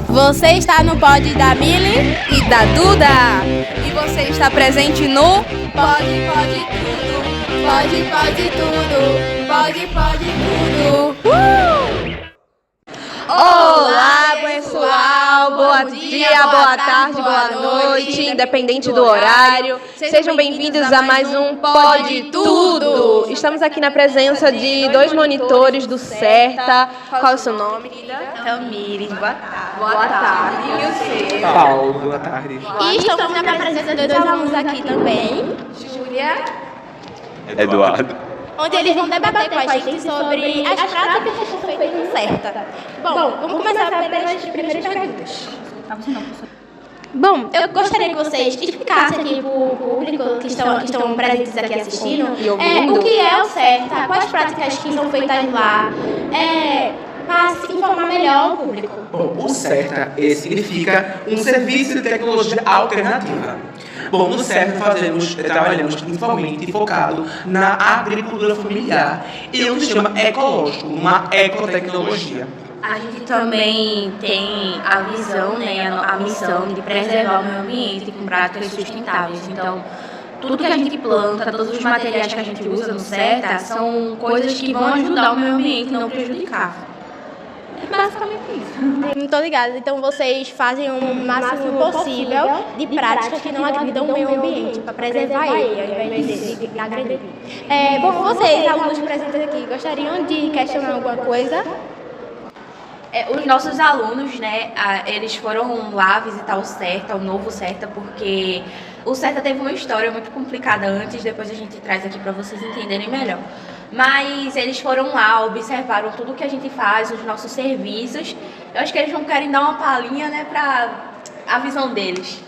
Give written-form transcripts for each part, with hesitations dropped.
Você está no pod da Mili e da Duda. E você está presente no Pode Tudo. Pode Tudo. Pode Tudo. Olá, pessoal. Bom dia, boa tarde, boa noite, independente do horário. Sejam bem-vindos a mais um Pode Tudo. Estamos aqui na presença de dois monitores do CERTA. Qual é o seu nome, querida? Tamires, boa tarde. Boa tarde. E o seu? Paulo, boa tarde. E estamos na presença de dois alunos aqui também. Júlia. Eduardo. Onde eles vão debater com a gente sobre as práticas que são feitas no CERTA. Bom, vamos começar pelas primeiras perguntas. Bom, eu gostaria que vocês explicassem aqui para o público que estão presentes aqui assistindo o que é o CERTA, quais práticas que são feitas lá, para se informar melhor o público. Bom, o CERTA significa um serviço de tecnologia alternativa. Bom, no CERTA trabalhamos principalmente focado na agricultura familiar e o que se chama ecológico, uma ecotecnologia. A gente também tem a visão, né, a missão de preservar o meio ambiente com práticas sustentáveis. Então, tudo que a gente planta, todos os materiais que a gente usa no CERTA são coisas que vão ajudar o meio ambiente e não prejudicar. É basicamente isso. Muito ligada. Então vocês fazem o máximo possível de práticas que não agridam o meio ambiente, para preservar ele, ao invés de agredir. Bom, vocês, alunos presentes aqui, gostariam de questionar alguma coisa? Os nossos alunos, né, eles foram lá visitar o CERTA, o novo CERTA, porque o CERTA teve uma história muito complicada antes, depois a gente traz aqui para vocês entenderem melhor. Mas eles foram lá, observaram tudo que a gente faz, os nossos serviços. Eu acho que eles não querem dar uma palhinha, né, para a visão deles.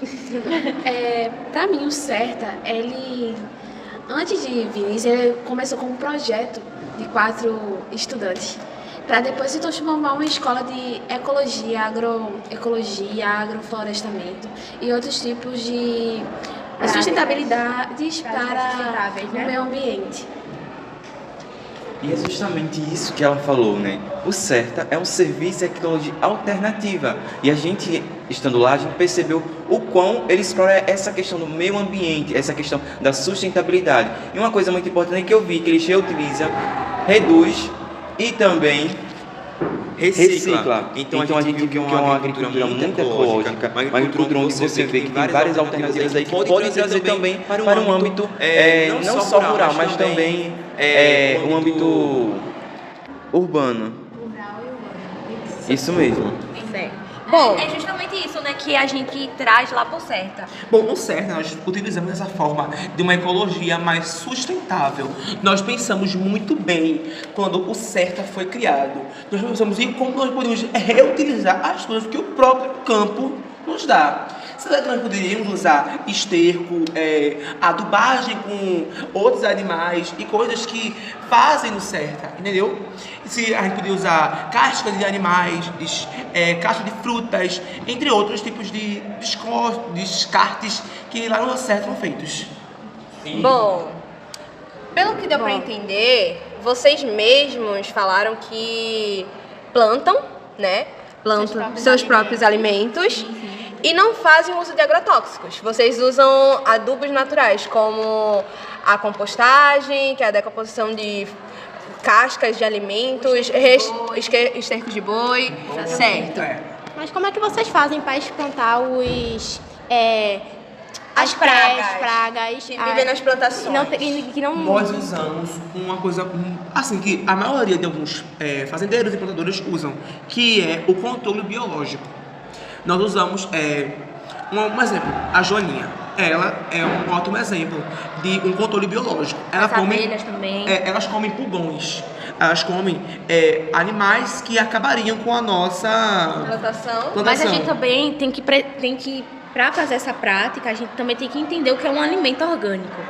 Para mim, o CERTA, antes de vir, ele começou como um projeto de 4 estudantes, para depois se transformar uma escola de ecologia, agroecologia, agroflorestamento e outros tipos de sustentabilidades para o meio ambiente. E é justamente isso que ela falou, né? O CERTA é um serviço de tecnologia alternativa. E a gente, estando lá, a gente percebeu o quão ele explora essa questão do meio ambiente, essa questão da sustentabilidade. E uma coisa muito importante é que eu vi que eles reutilizam, reduz e também recicla. Então a gente viu que é uma agricultura muito ecológica, uma agricultura onde você vê que tem várias alternativas aí que podem trazer também para um âmbito não só rural, mas também um âmbito urbano. Isso mesmo. Bom, é justamente isso, né, que a gente traz lá pro CERTA. Bom, no CERTA nós utilizamos essa forma de uma ecologia mais sustentável. Nós pensamos muito bem quando o CERTA foi criado. Nós pensamos em como nós podemos reutilizar as coisas que o próprio campo nos dá. Será que nós poderíamos usar esterco, adubagem com outros animais e coisas que fazem no CERTA, entendeu? Se a gente poderia usar cascas de animais, cascas de frutas, entre outros tipos de descartes que lá no CERTA são feitos. Bom, pelo que deu para entender, vocês mesmos falaram que plantam, né? Plantam seus próprios alimentos. E não fazem uso de agrotóxicos. Vocês usam adubos naturais, como a compostagem, que é a decomposição de cascas de alimentos, esterco de boi, certo. Mas como é que vocês fazem para espantar as pragas que vivem nas plantações? Nós usamos uma coisa assim que a maioria de alguns fazendeiros e plantadores usam, que é o controle biológico. Nós usamos um exemplo, a Joaninha. Ela é um ótimo exemplo de um controle biológico. As abelhas também. Elas comem pulgões. Elas comem animais que acabariam com a nossa plantação. Mas a gente também tem que para fazer essa prática, a gente também tem que entender o que é um alimento orgânico.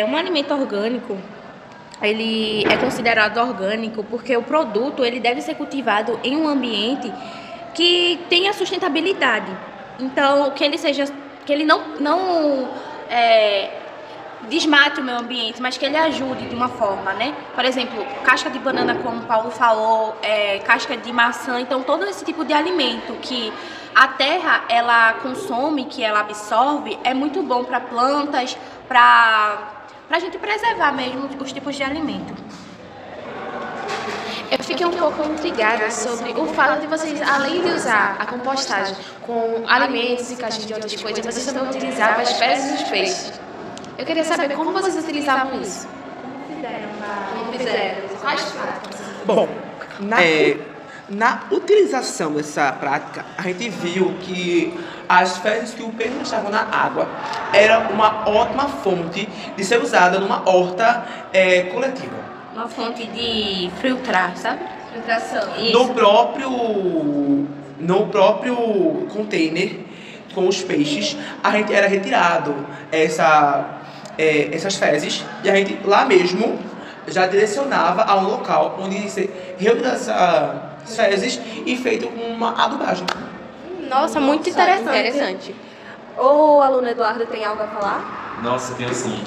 Um alimento orgânico, ele é considerado orgânico porque o produto ele deve ser cultivado em um ambiente que tenha sustentabilidade. Então, que ele não desmate o meio ambiente, mas que ele ajude de uma forma, né? Por exemplo, casca de banana, como o Paulo falou, casca de maçã, então todo esse tipo de alimento que a terra ela consome, que ela absorve, é muito bom para plantas, para a gente preservar mesmo os tipos de alimento. Eu fiquei um pouco intrigada sobre o fato de vocês, além de usar a compostagem com alimentos e caixas de outras coisas, vocês também utilizavam as fezes dos peixes. Eu queria saber como vocês utilizavam isso. Como fizeram? Quais práticas? Bom, na utilização dessa prática, a gente viu que as fezes que o peixe deixava na água era uma ótima fonte de ser usada numa horta coletiva. Uma fonte de filtrar, sabe? Filtração. No próprio container com os peixes, a gente era retirado essas fezes e a gente lá mesmo já direcionava a um local onde ia ser reunido essas fezes e feito uma adubagem. Nossa, muito interessante. O aluno Eduardo tem algo a falar? Nossa, tenho sim.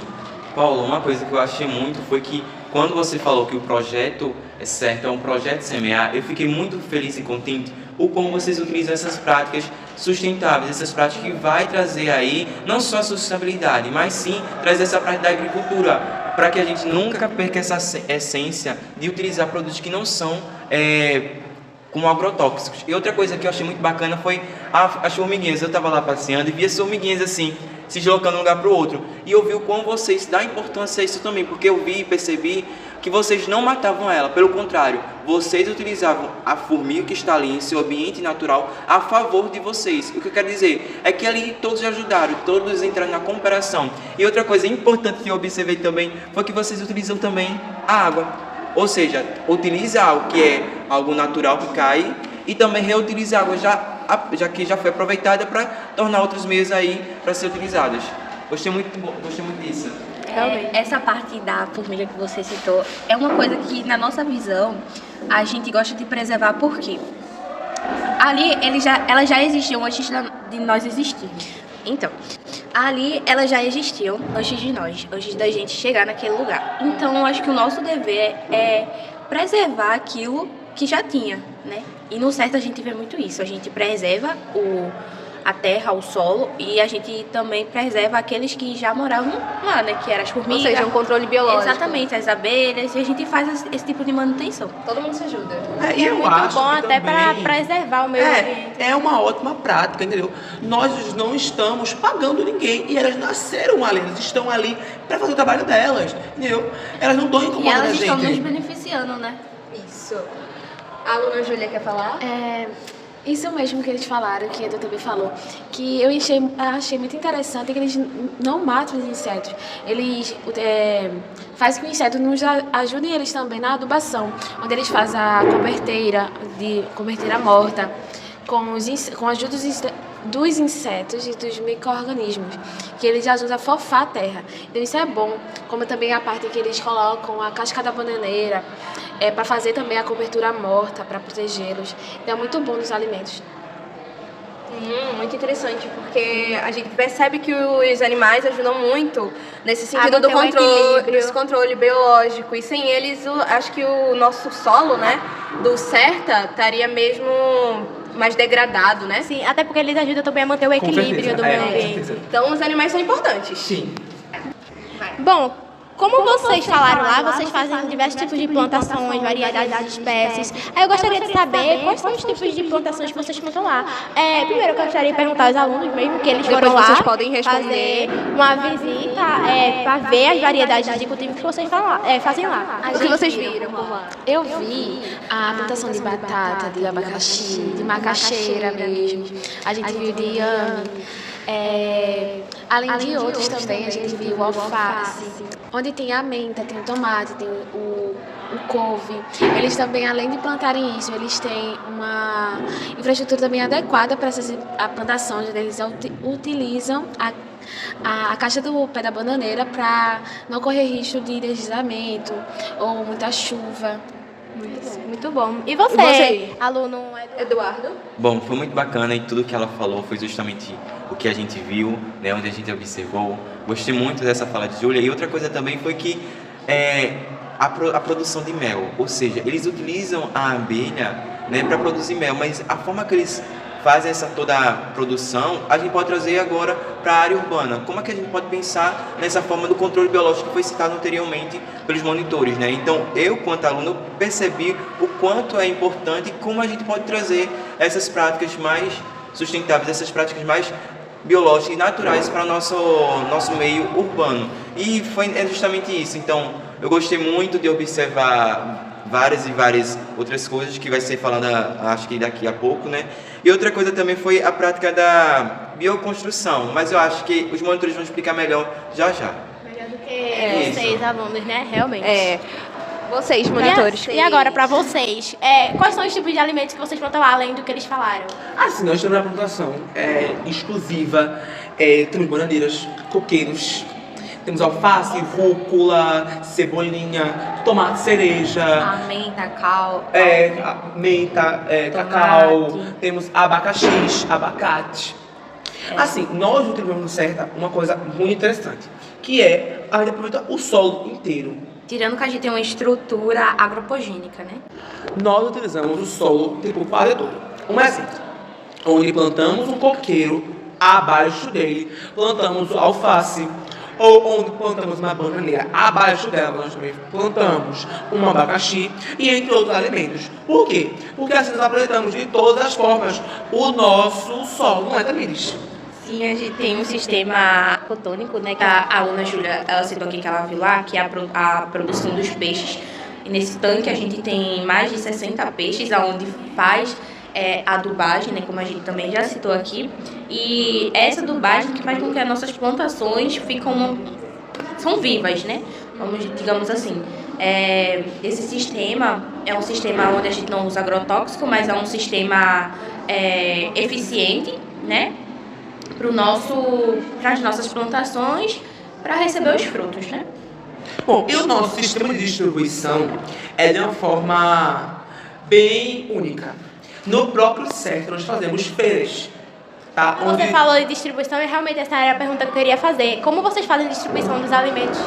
Paulo, uma coisa que eu achei muito foi que quando você falou que o projeto certo é um projeto semear, eu fiquei muito feliz e contente o como vocês utilizam essas práticas sustentáveis, essas práticas que vai trazer aí não só a sustentabilidade, mas sim trazer essa prática da agricultura, para que a gente nunca perca essa essência de utilizar produtos que não são como agrotóxicos. E outra coisa que eu achei muito bacana foi as formiguinhas. Eu estava lá passeando e vi as formiguinhas assim, se deslocando de um lugar para o outro. E eu vi o quão vocês dão importância a isso também, porque eu vi e percebi que vocês não matavam ela, pelo contrário, vocês utilizavam a formiga que está ali em seu ambiente natural a favor de vocês. O que eu quero dizer é que ali todos ajudaram, todos entraram na cooperação. E outra coisa importante que eu observei também foi que vocês utilizam também a água. Ou seja, utiliza algo que é algo natural que cai e também reutiliza a água já que já foi aproveitada para tornar outros meios aí para ser utilizadas. Gostei muito disso. Essa parte da formiga que você citou é uma coisa que, na nossa visão, a gente gosta de preservar porque ali elas já existiam antes de nós existirmos. Então, ali elas já existiam antes de nós, antes da gente chegar naquele lugar. Então, eu acho que o nosso dever é preservar aquilo que já tinha, né? E no certo a gente vê muito isso. A gente preserva a terra, o solo, e a gente também preserva aqueles que já moravam lá, né? Que eram as formigas. Ou seja, um controle biológico. Exatamente, as abelhas, e a gente faz esse tipo de manutenção. Todo mundo se ajuda. E é eu muito acho bom que até para também preservar o meio ambiente. É uma ótima prática, entendeu? Nós não estamos pagando ninguém e elas nasceram ali, elas estão ali para fazer o trabalho delas, entendeu? Elas não estão incomodando a E elas gente. estão nos beneficiando, né? Isso. A aluna Júlia quer falar? Isso mesmo que eles falaram, que a doutora também falou, que eu achei muito interessante que eles não matam os insetos. Eles fazem que o inseto nos ajude eles também na adubação, onde eles fazem a coberteira morta, com a ajuda dos insetos e dos micro-organismos, que eles ajudam a fofar a terra. Então isso é bom, como também a parte que eles colocam a casca da bananeira, para fazer também a cobertura morta, para protegê-los. Então é muito bom nos alimentos. Muito interessante, porque a gente percebe que os animais ajudam muito nesse sentido do controle biológico. E sem eles, acho que o nosso solo, né, do certa, estaria mesmo mais degradado, né? Sim, até porque eles ajudam também a manter o equilíbrio do meio ambiente. Então os animais são importantes. Sim. Bom, como vocês falaram lá, vocês fazem diversos tipos de plantações, variedades de espécies. Aí eu gostaria de saber quais são os tipos de plantações que vocês plantam lá. Primeiro, eu gostaria de perguntar aos alunos mesmo que eles foram lá vocês podem responder. fazer uma visita para ver as variedades de cultivo que vocês fazem lá. O que vocês viram por lá? Eu vi a plantação de batata, de abacaxi, de macaxeira mesmo. A gente viu de inhame. Além de outros também, a gente viu o alface, onde tem a menta, tem o tomate, tem o couve. Eles também, além de plantarem isso, eles têm uma infraestrutura também adequada para a plantação, onde eles utilizam a caixa do pé da bananeira para não correr risco de deslizamento ou muita chuva. Muito bom. E você, você? aluno Eduardo? Bom, foi muito bacana e tudo que ela falou foi justamente o que a gente viu, né, onde a gente observou. Gostei muito dessa fala de Júlia. E outra coisa também foi que a produção de mel, ou seja, eles utilizam a abelha, né, para produzir mel, mas a forma que eles fazem essa toda a produção, a gente pode trazer agora para a área urbana. Como é que a gente pode pensar nessa forma do controle biológico que foi citado anteriormente pelos monitores, né? Então, eu, quanto aluno, percebi o quanto é importante e como a gente pode trazer essas práticas mais sustentáveis, essas práticas mais biológicas e naturais para o nosso meio urbano. E é justamente isso. Então, eu gostei muito de observar várias e várias outras coisas que vai ser falada, acho que daqui a pouco, né? E outra coisa também foi a prática da bioconstrução, mas eu acho que os monitores vão explicar melhor já. Melhor do que vocês, alunos, né? Realmente. Vocês, monitores. E agora, para vocês, quais são os tipos de alimentos que vocês plantam lá, além do que eles falaram? Assim, nós temos uma plantação exclusiva, temos bananeiras, coqueiros, temos alface, rúcula, cebolinha, tomate cereja, Menta, cal. menta, cacau, temos abacaxis, abacate. Assim, nós utilizamos certa uma coisa muito interessante, que é a gente aproveita o solo inteiro. Tirando que a gente tem uma estrutura agropogênica, né? Nós utilizamos o solo tipo quase todo. Um exemplo, onde plantamos um coqueiro, abaixo dele plantamos alface, ou onde plantamos uma bananeira, abaixo dela nós também plantamos um abacaxi e entre outros alimentos. Por quê? Porque assim nós aproveitamos de todas as formas o nosso solo, não é, Tamires? Sim, a gente tem um sistema fotônico, né? Que a aluna Júlia, ela citou aqui que ela viu lá, que é a produção dos peixes. E nesse tanque a gente tem mais de 60 peixes, onde faz adubagem, né, como a gente também já citou aqui. E essa adubagem que faz com que as nossas plantações são vivas, né? Digamos assim. Esse sistema é um sistema onde a gente não usa agrotóxico, mas é um sistema eficiente, né? Para as nossas plantações, para receber os frutos, né? Bom, e o nosso sistema de distribuição é de uma forma bem única. No próprio certo, nós fazemos feiras. Tá? Você falou de distribuição e realmente essa era a pergunta que eu queria fazer. Como vocês fazem a distribuição dos alimentos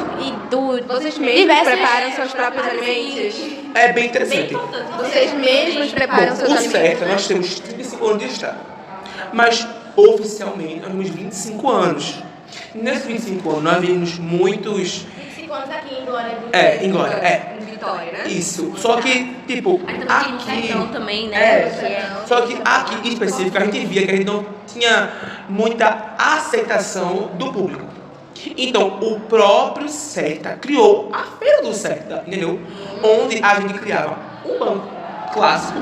Vocês mesmos preparam seus próprios alimentos? É bem interessante. Vocês mesmos preparam seus O alimentos? certo, nós temos 35 anos de estado. Mas, oficialmente, nós temos 25 anos. Nesses 25 anos, nós vimos muitos... 25 anos aqui em Glória. Em Glória, Em Vitória, né? Isso. Só que, tipo, aqui... também, né? Só que aqui, em específico, a gente via que a gente não tinha muita aceitação do público. Então, o próprio CERTA criou a Feira do CERTA, entendeu? Onde a gente criava um banco clássico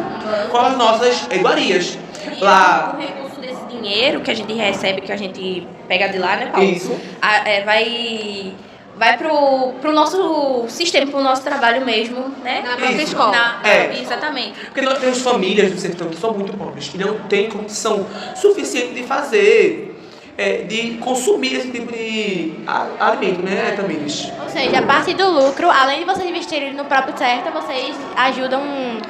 com as nossas iguarias. Lá... O recurso desse dinheiro que a gente recebe, que a gente pega de lá, né, Paulo? Isso. Vai pro nosso sistema, pro nosso trabalho mesmo, né? Na própria Isso. escola. Exatamente. Porque nós temos famílias do sertão que são muito pobres, que não têm condição suficiente de fazer, de consumir esse tipo de alimento, né, Tamires? Ou seja, a parte do lucro, além de vocês investirem no próprio CERTA, vocês ajudam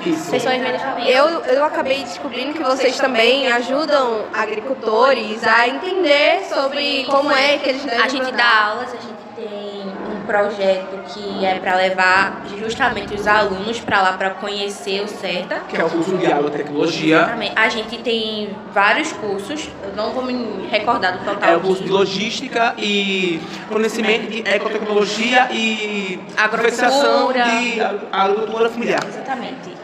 Isso. pessoas menos famílias. Eu acabei descobrindo que vocês também ajudam agricultores a entender sobre como é que eles devem A gente plantar. dá aulas, a gente tem um projeto que é para levar justamente os alunos para lá para conhecer o CERTA. Que é o curso de agrotecnologia. A gente tem vários cursos, eu não vou me recordar do total. É o curso de logística e conhecimento de ecotecnologia e Agricultura. de agricultura familiar. Exatamente.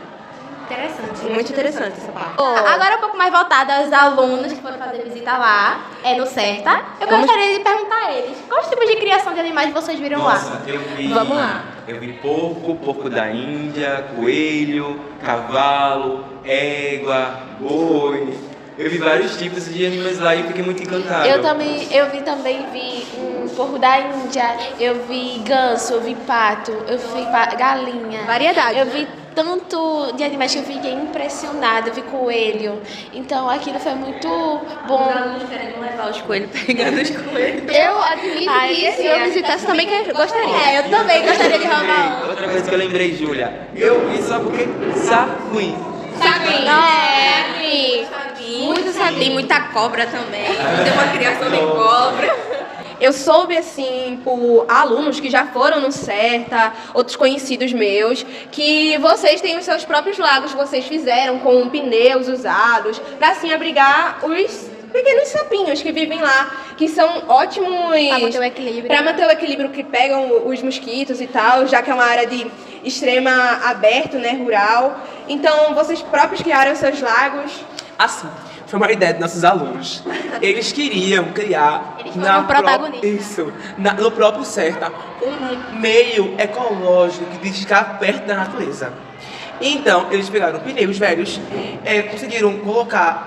Interessante. Muito interessante essa parte. Agora um pouco mais voltada aos alunos que foram fazer visita lá, no CERTA. Eu gostaria de perguntar a eles, quais tipos de criação de animais vocês viram lá? Nossa, eu vi. Vamos lá. Eu vi porco da Índia, coelho, cavalo, égua, boi. Eu vi vários tipos de animais lá e fiquei muito encantado. Eu também vi um porco da Índia, eu vi ganso, eu vi pato, eu vi galinha. Variedade, Eu né? vi tanto de animais que eu fiquei impressionada, eu vi coelho. Então aquilo foi muito bom. Os alunos querendo levar os coelhos, pegando os coelhos. Eu admito que se eu visitasse também que eu gostaria. Eu também gostaria de roubar um. Outra coisa que eu lembrei, Júlia, eu vi só porque sabe. Muito sabia. Tem muita cobra também. Tem uma criação de cobra. Eu soube, assim, por alunos que já foram no CERTA, outros conhecidos meus, que vocês têm os seus próprios lagos que vocês fizeram com pneus usados, para assim abrigar os pequenos sapinhos que vivem lá, que são ótimos Pra manter o equilíbrio. para manter o equilíbrio, que pegam os mosquitos e tal, já que é uma área de extrema aberto, né, rural. Então, vocês próprios criaram seus lagos. Assim, foi uma ideia de nossos alunos. Eles queriam criar no próprio CERTA um meio ecológico de ficar perto da natureza. Então, eles pegaram pneus velhos, conseguiram colocar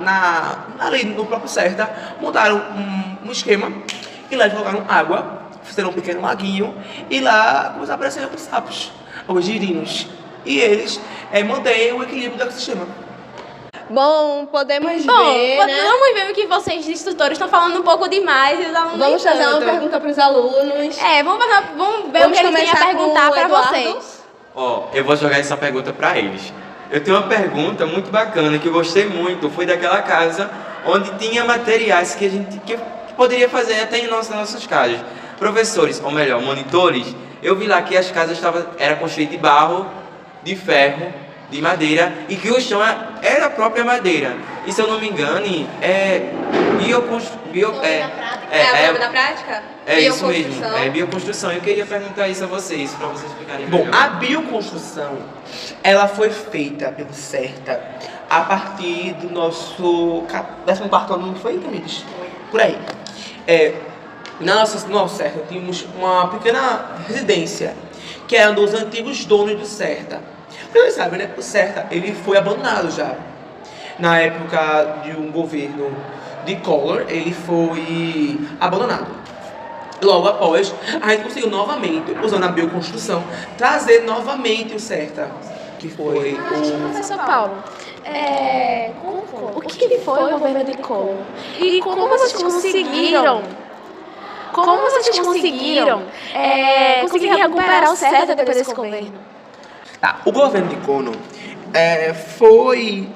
ali no próprio CERTA, montaram um esquema e lá eles colocaram água, fizeram um pequeno laguinho e lá começaram a aparecer alguns sapos, alguns girinos. E eles mantêm o equilíbrio do ecossistema. Bom, podemos ver, né? Vamos ver que vocês, instrutores, estão falando um pouco demais e os alunos Vamos nem fazer uma tanto. pergunta para os alunos. Vamos ver o que eles têm a começar perguntar com o pra Eduardo. vocês. Ó, eu vou jogar essa pergunta pra eles. Eu tenho uma pergunta muito bacana que eu gostei muito. Foi daquela casa onde tinha materiais que poderia fazer até em nossas casas. Professores, ou melhor, monitores, eu vi lá que as casas eram construídas de barro, de ferro, de madeira e que o chão era a própria madeira. E se eu não me engano, Na prática? É isso mesmo, Bioconstrução. é bioconstrução. Eu queria perguntar isso a vocês, para vocês explicarem Bom, melhor. a bioconstrução, ela foi feita pelo CERTA a partir do nosso 14º ano, não foi, Camille? Por aí. No nosso CERTA, tínhamos uma pequena residência, que era um dos antigos donos do CERTA. Vocês sabem, né? O CERTA, ele foi abandonado já. Na época de um governo de Collor, ele foi abandonado. Logo após, a gente conseguiu novamente, usando a bioconstrução, trazer novamente o CERTA, que foi Professor Paulo, o que foi o governo de Collor? E como vocês conseguiram? Conseguir recuperar o CERTA depois desse governo? Tá, o governo de Collor foi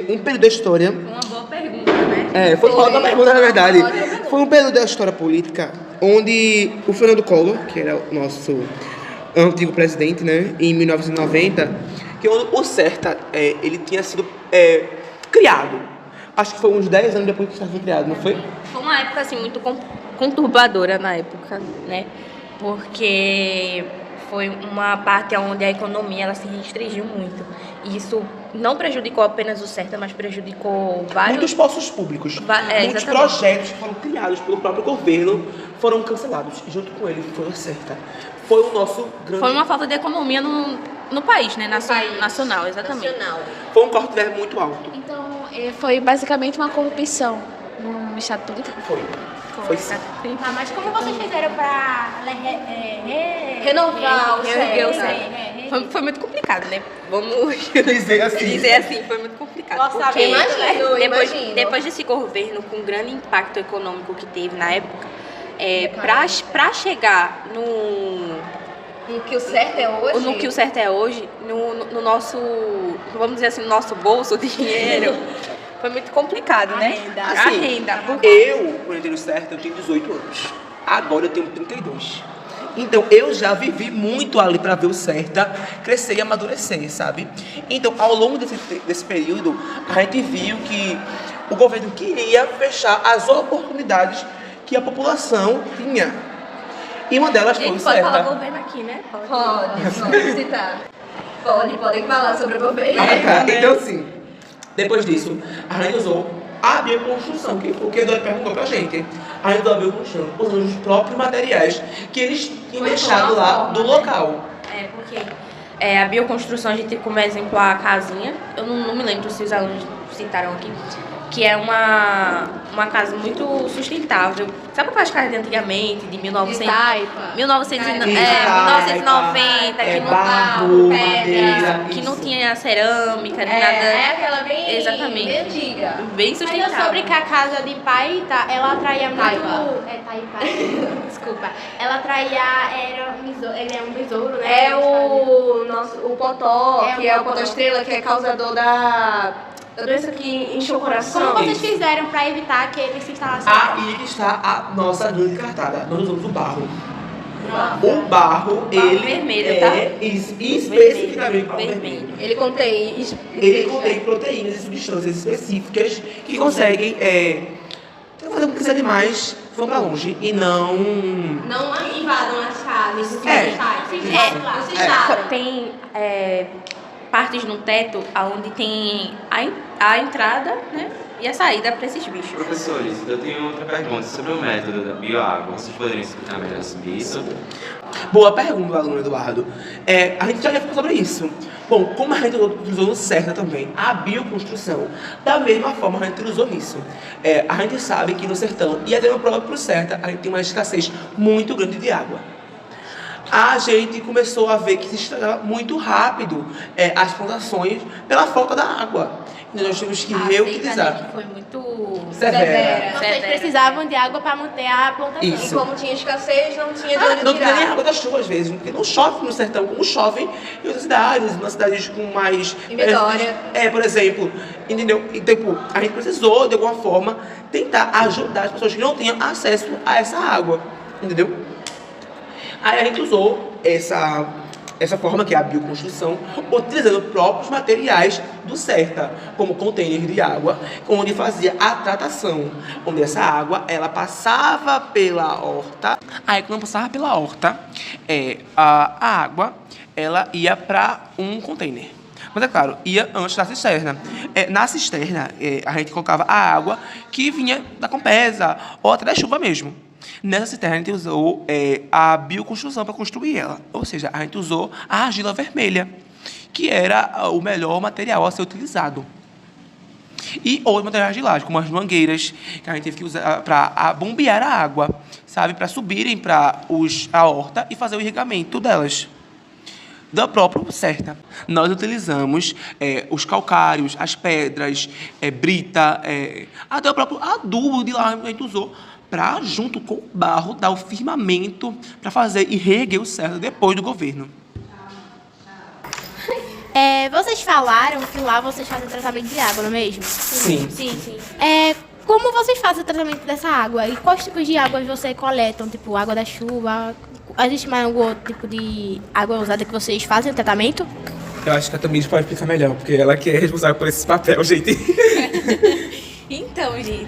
um período da história. Uma boa pergunta, né? Foi uma ótima pergunta, na verdade. Foi um período da história política onde o Fernando Collor, que era o nosso antigo presidente, né, em 1990, que o CERTA ele tinha sido criado. Acho que foi uns 10 anos depois que o CERTA foi criado, não foi? Foi uma época assim muito conturbadora na época, né? Porque foi uma parte onde a economia ela se restringiu muito. E isso não prejudicou apenas o CERTA, mas prejudicou vários... Muitos postos públicos, muitos exatamente. projetos que foram criados pelo próprio governo foram cancelados. E junto com ele foi o CERTA. Foi o nosso grande... Foi uma falta de economia no país, né? Nacional, exatamente. Foi um corte verbo muito alto. Então, foi basicamente uma corrupção no Estado político? Foi sim. Mas como vocês fizeram pra Renovar o Reerguer o CERTA. CERTA. Foi muito complicado, né? Vamos Dizer assim. dizer assim, foi muito complicado. Nossa, porque imagino. depois desse governo, com o grande impacto econômico que teve na época, pra chegar No que o certo é hoje? no que o certo é hoje, no nosso, vamos dizer assim, no nosso bolso, o dinheiro, foi muito complicado, né? A renda. Eu, quando entrei no CERTA, eu tinha 18 anos. Agora eu tenho 32. Então, eu já vivi muito ali para ver o CERTA crescer e amadurecer, sabe? Então, ao longo desse período, a gente viu que o governo queria fechar as oportunidades que a população tinha. E uma delas foi o Pode falar CERTA. governo aqui, né? Pode citar. Podem falar sobre o governo. Então, assim, depois disso, a gente usou a bioconstrução, que foi o que o Eduardo perguntou pra gente. A gente usou a bioconstrução, usando os próprios materiais que eles tinham deixado lá do local. Porque a bioconstrução, a gente tem como exemplo a casinha. Eu não me lembro se os alunos citaram aqui. que é uma casa muito sustentável. Sabe aquelas casas de antigamente, de 1990, que não barro, pedra, madeira, que não isso. tinha cerâmica, nem nada. É aquela bem, Exatamente. bem antiga. Bem Ainda sustentável. sobre que a casa de pai, tá, ela atraía muito... Taipa. É Taipa. Desculpa. Ela atraía... Ele é um besouro, né? É o potó, É que o é o potó. potó estrela, que é causador da doença que enche o coração. Como vocês fizeram pra evitar que ele se instalasse? Aí que está a nossa grande cartada. Nós usamos o barro. O barro, ele vermelho, tá? especificamente barro Vermelho. vermelho. Ele contém... Ele contém proteínas e substâncias específicas que conseguem fazer com que os animais vão pra longe e não... Não invadam as casas. Se Tem partes no teto onde tem a entrada, né, e a saída para esses bichos. Professores, eu tenho outra pergunta sobre o método da bioágua. Vocês poderiam explicar melhor sobre isso? Boa pergunta, aluno Eduardo. A gente já falou sobre isso. Bom, como a gente utilizou no CERTA também, a bioconstrução, da mesma forma a gente usou isso. A gente sabe que no sertão, e até no próprio CERTA, a gente tem uma escassez muito grande de água. A gente começou a ver que se estragava muito rápido as plantações pela falta da água. E nós tivemos que reutilizar. Foi muito Severa. Vocês precisavam de água para manter a plantação. Isso. E como tinha escassez, não tinha de onde Não tinha nem tirar. água da chuva às vezes, porque não chove no sertão como chove em outras cidades, nas cidades com mais... Em Vitória. Por exemplo, entendeu? E, tipo, a gente precisou, de alguma forma, tentar ajudar as pessoas que não tinham acesso a essa água, entendeu? Aí a gente usou essa forma, que é a bioconstrução, utilizando próprios materiais do CERTA, como containers de água, onde fazia a tratação, onde essa água, ela passava pela horta. Aí quando passava pela horta, a água, ela ia para um container. Mas é claro, ia antes da cisterna. Na cisterna, a gente colocava a água que vinha da Compesa, ou até da chuva mesmo. Nessa cisterna, a gente usou a bioconstrução para construir ela. Ou seja, a gente usou a argila vermelha, que era o melhor material a ser utilizado. E outros materiais de laje, como as mangueiras, que a gente teve que usar para bombear a água, sabe? Para subirem para a horta e fazer o irrigamento delas. Da própria CERTA. Nós utilizamos os calcários, as pedras, brita, até o próprio adubo de lá a gente usou para, junto com o barro, dar o firmamento para fazer e reerguer o CERTA depois do governo. Vocês falaram que lá vocês fazem tratamento de água, não é mesmo? Sim. Sim, sim. Como vocês fazem o tratamento dessa água? E quais tipos de águas vocês coletam? Tipo, água da chuva? Existe mais algum outro tipo de água usada que vocês fazem o tratamento? Eu acho que a Tamires pode explicar melhor, porque ela que é responsável por esse papel, gente. Então, gente,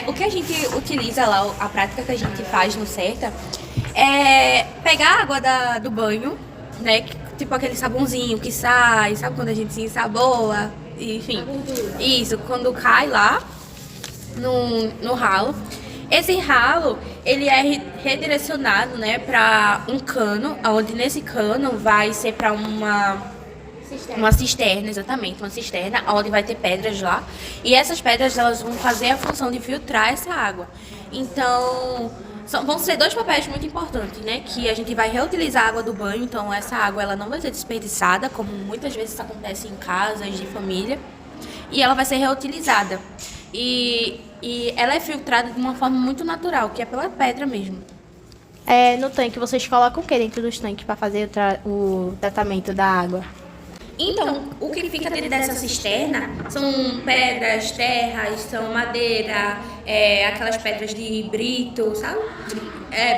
o que a gente utiliza lá, a prática que a gente faz no CERTA, é pegar a água do banho, né? Tipo aquele sabãozinho que sai, sabe quando a gente se ensaboa? Enfim, isso, quando cai lá no ralo. Esse ralo, ele é redirecionado, né, para um cano, onde nesse cano vai ser para uma cisterna, exatamente, uma cisterna, onde vai ter pedras lá. E essas pedras, elas vão fazer a função de filtrar essa água. Então, vão ser dois papéis muito importantes, né, que a gente vai reutilizar a água do banho, então essa água ela não vai ser desperdiçada, como muitas vezes acontece em casas de família, e ela vai ser reutilizada. E ela é filtrada de uma forma muito natural, que é pela pedra mesmo. No tanque, vocês colocam o que dentro dos tanques para fazer o tratamento da água? Então, o que fica dentro dessa cisterna são pedras, terras, são madeira, aquelas pedras de brito, sabe?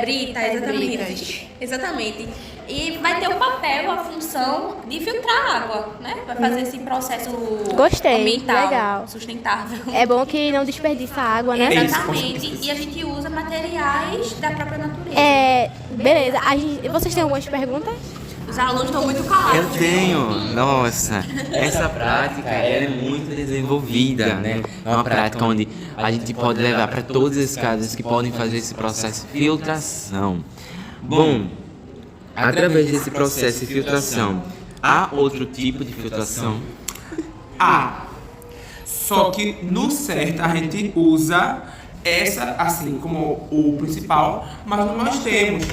Brita, exatamente. Exatamente. E vai ter o papel, a função de filtrar a água, né? Vai fazer esse processo ambiental, legal. sustentável. É bom que não desperdiça a água, né? Exatamente. E a gente usa materiais da própria natureza. Beleza. Vocês têm algumas perguntas? Os alunos estão muito calados. Eu tenho, nossa, essa prática ela é muito desenvolvida, né? É uma prática onde a gente pode levar para todas as casas que podem fazer esse processo de filtração. Bom, através desse processo de filtração, há outro tipo de filtração? Só que no certo a gente usa essa assim como o principal, mas nós temos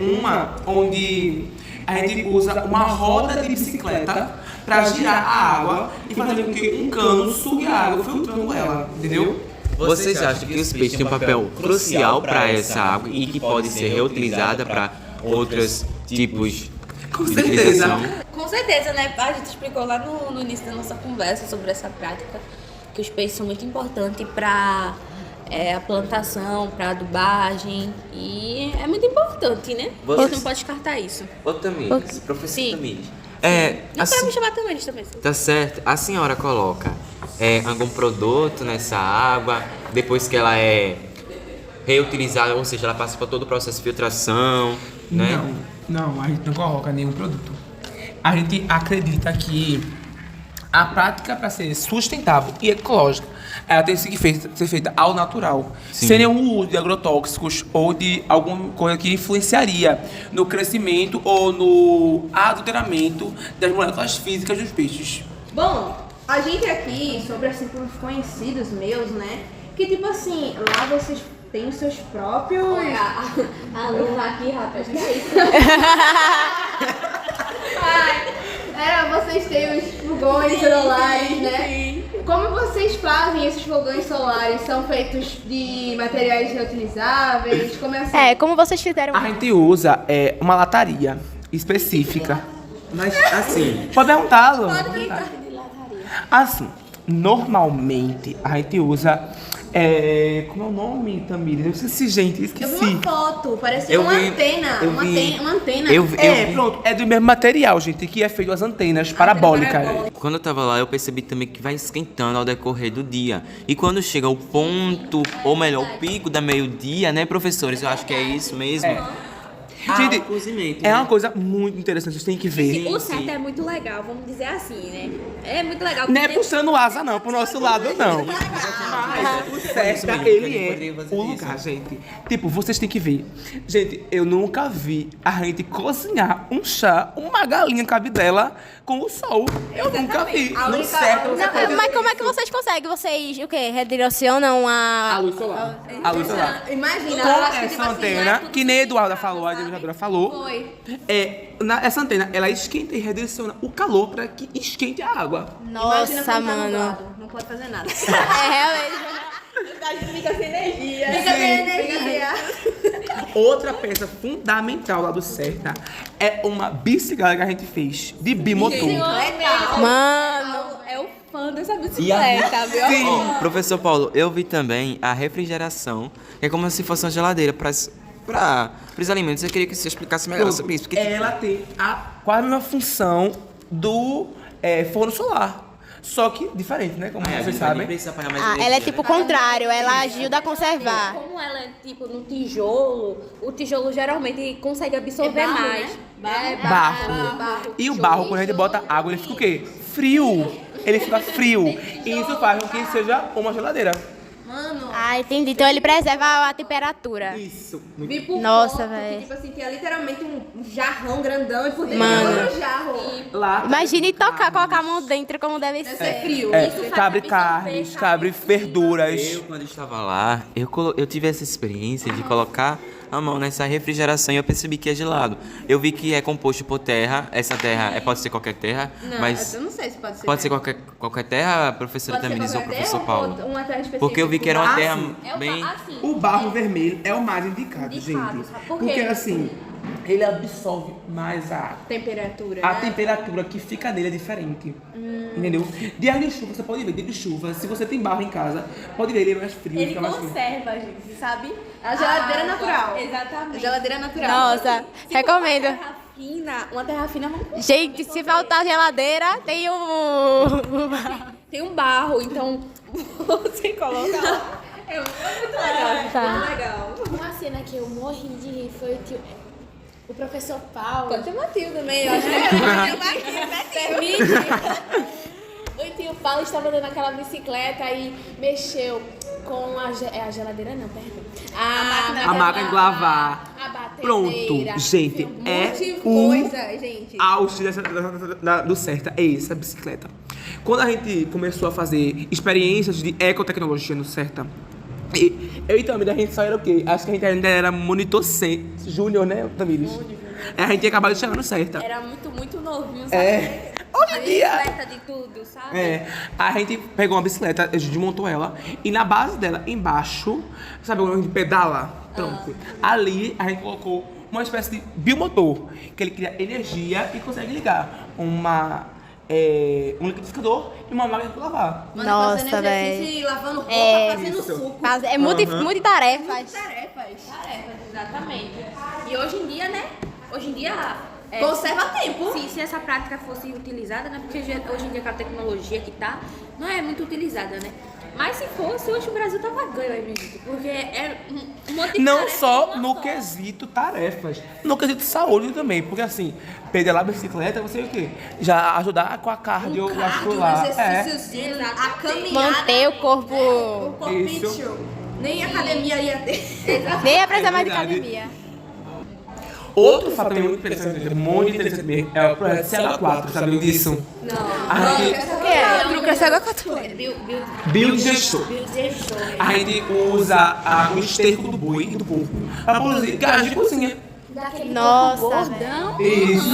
uma onde a gente usa uma roda de bicicleta para girar a água e fazer com que um cano sugue a água, filtrando ela, entendeu? Vocês acham que os peixes têm um papel crucial para essa água e que pode ser reutilizada para outros tipos Com de certeza. utilização? Com certeza, né? A gente explicou lá no início da nossa conversa sobre essa prática, que os peixes são muito importantes para a plantação, para adubagem, e é muito importante, né? A gente não pode descartar isso. Ô Tamires, professor Sim. Tamires. Não quero me chamar Tamires também. Tá certo. A senhora coloca algum produto nessa água depois que ela é reutilizada, ou seja, ela passa por todo o processo de filtração, né? Não, a gente não coloca nenhum produto. A gente acredita que a prática para ser sustentável e ecológica, ela tem que ser feita ao natural, Sim. sem nenhum uso de agrotóxicos ou de alguma coisa que influenciaria no crescimento ou no adulteramento das moléculas físicas dos peixes. Bom, a gente aqui, sobre assim, por uns conhecidos meus, né? Que tipo assim, lá vocês têm os seus próprios. A aluna aqui, rapaz, que é isso? Vocês têm os fogões solares, né? Como vocês fazem esses fogões solares? São feitos de materiais reutilizáveis? Como é assim? Como vocês fizeram? A gente usa uma lataria específica. Mas assim, Pode perguntá-lo. Assim, normalmente a gente usa. Como é o nome, Tamires? Eu esqueci, gente, Eu vi esqueci. uma foto, parece Eu uma vi- antena. eu Uma vi- antena. Pronto, é do mesmo material, gente, que é feito as antenas parabólicas. quando eu tava lá, eu percebi também que vai esquentando ao decorrer do dia. E quando chega o ponto, ou melhor, o pico da meio-dia, né, professores? Eu acho que é isso mesmo. Gente, Cozimento, é né? uma coisa muito interessante, vocês têm que ver. O certo é muito legal, vamos dizer assim, né? É muito legal. Não é porque- puxando asa, não, pro nosso lado, não. Mas o certo, ele poderia é fazer o isso. lugar, gente. Tipo, vocês têm que ver. Gente, eu nunca vi a gente cozinhar um chá, uma galinha cabidela com o sol. Eu nunca vi. A No única- certo, você pode- Mas como é que vocês conseguem? Vocês, o quê? Redirecionam A a... luz solar. A luz solar. Imagina, Com eu acho que, essa tipo assim, antena, não é tudo que nem a Eduarda separado, falou, a sabe? administradora falou, Foi. essa antena, ela esquenta e redireciona o calor para que esquente a água. Imagina Nossa, quando tá mano. nublado, não pode fazer nada. Realmente. A gente fica sem energia. Fica sem energia. Outra peça fundamental lá do Certa é uma bicicleta que a gente fez de bimotor. Mano. É o fã dessa E a- bicicleta, viu? Ó, professor Paulo, eu vi também a refrigeração, que é como se fosse uma geladeira para os alimentos. Eu queria que você explicasse melhor sobre isso. Porque, Ela tem quase a mesma função do forno solar. Só que diferente, né? Como vocês sabem. Ela é tipo o contrário, ela ajuda a conservar. Como ela é tipo no tijolo, o tijolo geralmente consegue absorver É barro, mais. né? É Barro. E o barro, quando a gente bota água, ele fica o quê? Frio. Ele fica frio. E isso faz com que seja uma geladeira. Mano, Ah, entendi. Então ele preserva a temperatura. Isso. vi por Nossa, foto véi. que, tipo assim, que é literalmente um jarrão grandão e por dentro Mano. é outro jarro. Lá Imagine tocar, colocar a mão dentro como deve Deve ser. ser frio. cabe carnes, cabe verduras. eu, quando estava lá, eu tive essa experiência de colocar a mão nessa refrigeração e eu percebi que é gelado. Eu vi que é composto por terra. Essa terra pode ser qualquer terra, Não, mas eu não sei se pode ser. pode ser qualquer terra, professora Pode ser Tamires ou qualquer professor terra ou Paulo? uma terra específica. Porque eu vi que era uma Ah, terra sim. bem... assim. O barro vermelho é o mais indicado, Indicado, gente. sabe por quê? Porque assim, ele absorve mais a água. Temperatura, A né? temperatura que fica nele é diferente. Entendeu? Dias de chuva, você pode ver, dia de chuva, se você tem barro em casa, pode ver, ele é mais frio, Ele fica mais frio. conserva, gente, sabe? A geladeira água. natural. A Exatamente. geladeira natural. Nossa, recomendo. Uma terra fina não Gente, se faltar geladeira, tem o... tem um barro, então você coloca lá. É muito legal. Tá. Muito legal. Uma cena que eu morri de rir foi o professor Paulo. Pode ter Matilda também, eu acho que Permite? O tio Paulo estava dando aquela bicicleta e mexeu com a geladeira, não, perdão. A máquina de lavar. A batedeira. Pronto, gente, é De o coisa, gente. auge do Certa é essa bicicleta. quando a gente começou a fazer experiências de ecotecnologia no CERTA, e eu e Tamires, a gente só era o quê? Acho que a gente ainda era monitor júnior, né, Tamires? A gente tinha acabado de chegar no CERTA. Era muito novinho, sabe? Hoje em dia... Bicicleta de tudo, sabe? A gente pegou uma bicicleta, a gente desmontou ela, e na base dela, embaixo, sabe onde a gente pedala? Tronco. Ali, a gente colocou uma espécie de biomotor, que ele cria energia e consegue ligar um liquidificador e uma máquina de lavar. Nossa, velho. Lavando roupa, fazendo suco. É multitarefas. Tarefas, exatamente. E hoje em dia, né? Hoje em dia... Conserva tempo. Se essa prática fosse utilizada, né? Porque hoje em dia com a tecnologia que tá, não é muito utilizada, né? Mas se fosse, hoje o Brasil tava ganho aí, minha gente. Porque é um monte de Não tarefa, só uma no só. quesito tarefas, no quesito saúde também. Porque assim, pedalar a bicicleta, você o quê? Já ajudar com a cardiovascular. exercíciozinho, a caminhada. Manter o corpo. O corpo Isso. show. Nem academia ia ter. Nem ia precisar mais de verdade. academia. Outro fato também muito interessante, muito interessante mesmo, é o projeto CH4, sabe disso? A gente, O que é? Não cresceu agora quanto? biodigestor. A gente usa o esterco do boi e do porco para produzir gás de cozinha. Nossa, velho. Isso.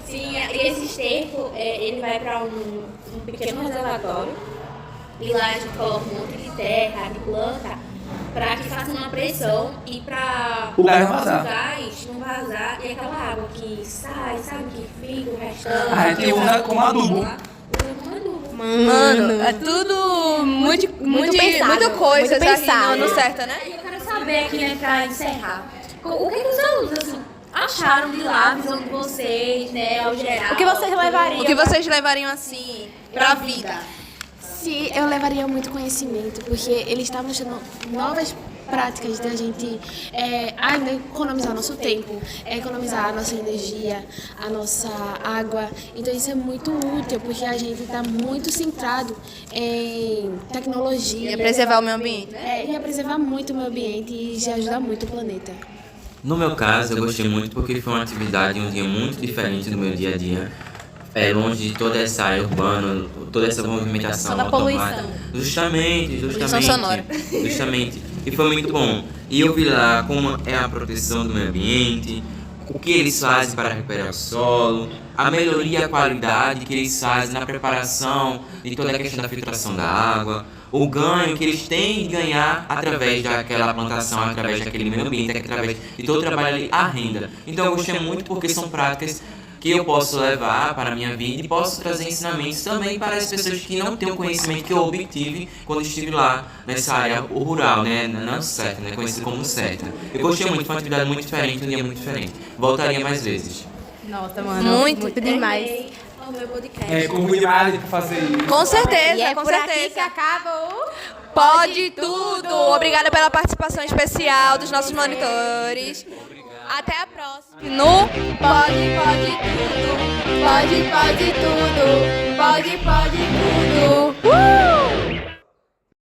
Sim, e esse esterco, ele vai para um pequeno reservatório e lá a gente coloca um monte de terra, de planta, para que faça uma pressão e para O gás vazar. gás não vazar e aquela água que sai, sabe, que fica o restante. A gente usa como adubo. Usa como adubo. Mano, é tudo muito pensado, muita coisa muito pensado. no certo, né? Aí eu quero saber aqui, né, para encerrar, o que os alunos, assim, acharam de lá, a visão de vocês, né, ao geral. O que vocês levariam? O que vocês levariam assim pra vida? Se eu levaria muito conhecimento, porque eles estavam achando novas práticas da gente economizar nosso tempo, economizar a nossa energia, a nossa água. Então isso é muito útil, porque a gente está muito centrado em tecnologia. Ia preservar o meio ambiente. Ia preservar muito o meio ambiente e já ajudar muito o planeta. No meu caso, eu gostei muito porque foi uma atividade, um dia muito diferente do meu dia a dia. Longe de toda essa área urbana, toda essa movimentação da poluição. automática. Justamente. Poluição sonora. Justamente. E foi muito bom. E eu vi lá como é a proteção do meio ambiente, o que eles fazem para recuperar o solo, a melhoria e a qualidade que eles fazem na preparação de toda a questão da filtração da água, o ganho que eles têm de ganhar através daquela plantação, através daquele meio ambiente, através de todo o trabalho ali, a renda. Então eu gostei muito porque são práticas que eu posso levar para a minha vida e posso trazer ensinamentos também para as pessoas que não têm o conhecimento que eu obtive quando estive lá nessa área rural, né, não certa, né, conhecido como certa. Eu gostei muito, foi uma atividade muito diferente, um dia muito diferente. Voltaria mais vezes. Nossa, mano. Muito demais. O meu podcast. Convidado para fazer isso. Com certeza, E é com por aqui certeza. que acaba o... Pode tudo! Obrigada pela participação especial dos nossos monitores. Até a próxima. No Pode tudo. Pode tudo. Pode tudo.